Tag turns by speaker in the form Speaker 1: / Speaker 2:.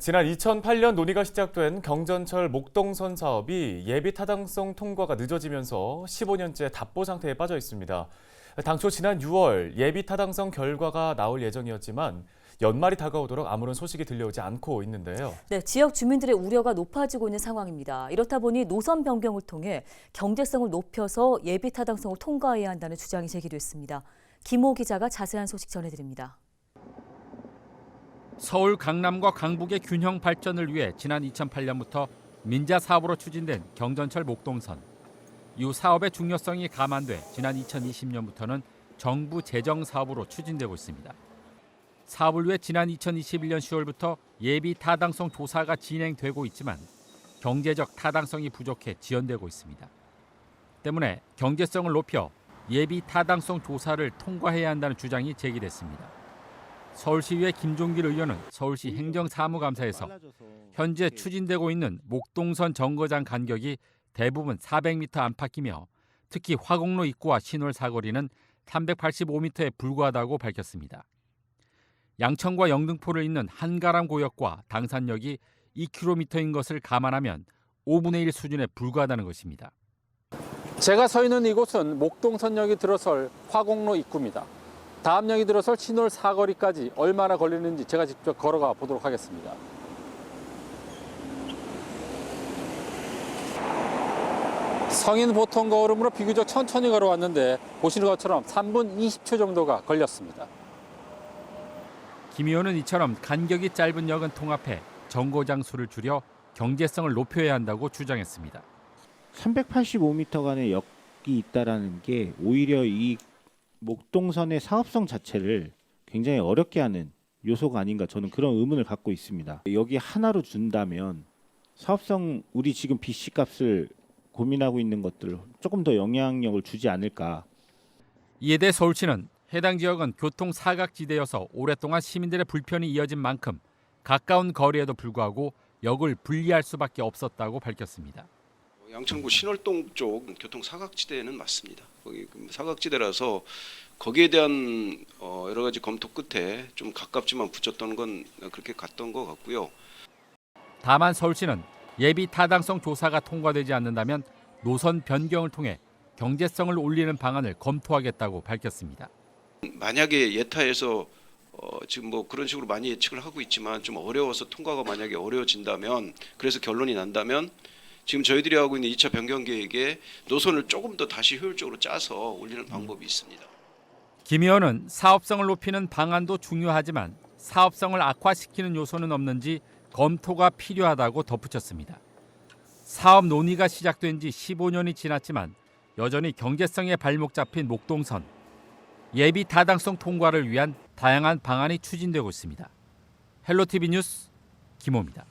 Speaker 1: 지난 2008년 논의가 시작된 경전철 목동선 사업이 예비 타당성 통과가 늦어지면서 15년째 답보 상태에 빠져 있습니다. 당초 지난 6월 예비 타당성 결과가 나올 예정이었지만 연말이 다가오도록 아무런 소식이 들려오지 않고 있는데요.
Speaker 2: 네, 지역 주민들의 우려가 높아지고 있는 상황입니다. 이렇다 보니 노선 변경을 통해 경제성을 높여서 예비 타당성을 통과해야 한다는 주장이 제기됐습니다. 김호 기자가 자세한 소식 전해드립니다.
Speaker 3: 서울 강남과 강북의 균형 발전을 위해 지난 2008년부터 민자 사업으로 추진된 경전철 목동선. 이후 사업의 중요성이 감안돼 지난 2020년부터는 정부 재정 사업으로 추진되고 있습니다. 사업을 위해 지난 2021년 10월부터 예비 타당성 조사가 진행되고 있지만 경제적 타당성이 부족해 지연되고 있습니다. 때문에 경제성을 높여 예비 타당성 조사를 통과해야 한다는 주장이 제기됐습니다. 서울시의회 김종길 의원은 서울시 행정사무감사에서 현재 추진되고 있는 목동선 정거장 간격이 대부분 400m 안팎이며 특히 화곡로 입구와 신월 사거리는 385m에 불과하다고 밝혔습니다. 양천과 영등포를 잇는 한가람 고역과 당산역이 2km인 것을 감안하면 5분의 1 수준에 불과하다는 것입니다. 제가 서 있는 이곳은 목동선역이 들어설 화곡로 입구입니다. 다음 역이 들어설 신월 사거리까지 얼마나 걸리는지 제가 직접 걸어가 보도록 하겠습니다. 성인 보통 걸음으로 비교적 천천히 걸어왔는데 보시는 것처럼 3분 20초 정도가 걸렸습니다. 김 의원은 이처럼 간격이 짧은 역은 통합해 정거장 수를 줄여 경제성을 높여야 한다고 주장했습니다.
Speaker 4: 385m간의 역이 있다는 게 오히려 이 목동선의 사업성 자체를 굉장히 어렵게 하는 요소가 아닌가, 저는 그런 의문을 갖고 있습니다. 여기 하나로 준다면 사업성, 우리 지금 BC값을 고민하고 있는 것들 조금 더 영향력을 주지 않을까.
Speaker 3: 이에 대해 서울시는 해당 지역은 교통 사각지대여서 오랫동안 시민들의 불편이 이어진 만큼 가까운 거리에도 불구하고 역을 분리할 수밖에 없었다고 밝혔습니다.
Speaker 5: 양천구 신월동 쪽 교통 사각지대는 맞습니다. 거기 사각지대라서 거기에 대한 여러 가지 검토 끝에 좀 가깝지만 붙였던 건 그렇게 갔던 것 같고요.
Speaker 3: 다만 서울시는 예비 타당성 조사가 통과되지 않는다면 노선 변경을 통해 경제성을 올리는 방안을 검토하겠다고 밝혔습니다.
Speaker 5: 만약에 예타에서 지금 뭐 그런 식으로 많이 예측을 하고 있지만 좀 어려워서 통과가 만약에 어려워진다면, 그래서 결론이 난다면 지금 저희들이 하고 있는 2차 변경 계획에 노선을 조금 더 다시 효율적으로 짜서 올리는 방법이 있습니다.
Speaker 3: 김 의원은 사업성을 높이는 방안도 중요하지만 사업성을 악화시키는 요소는 없는지 검토가 필요하다고 덧붙였습니다. 사업 논의가 시작된 지 15년이 지났지만 여전히 경제성에 발목 잡힌 목동선. 예비 타당성 통과를 위한 다양한 방안이 추진되고 있습니다. 헬로티비 뉴스 김호입니다.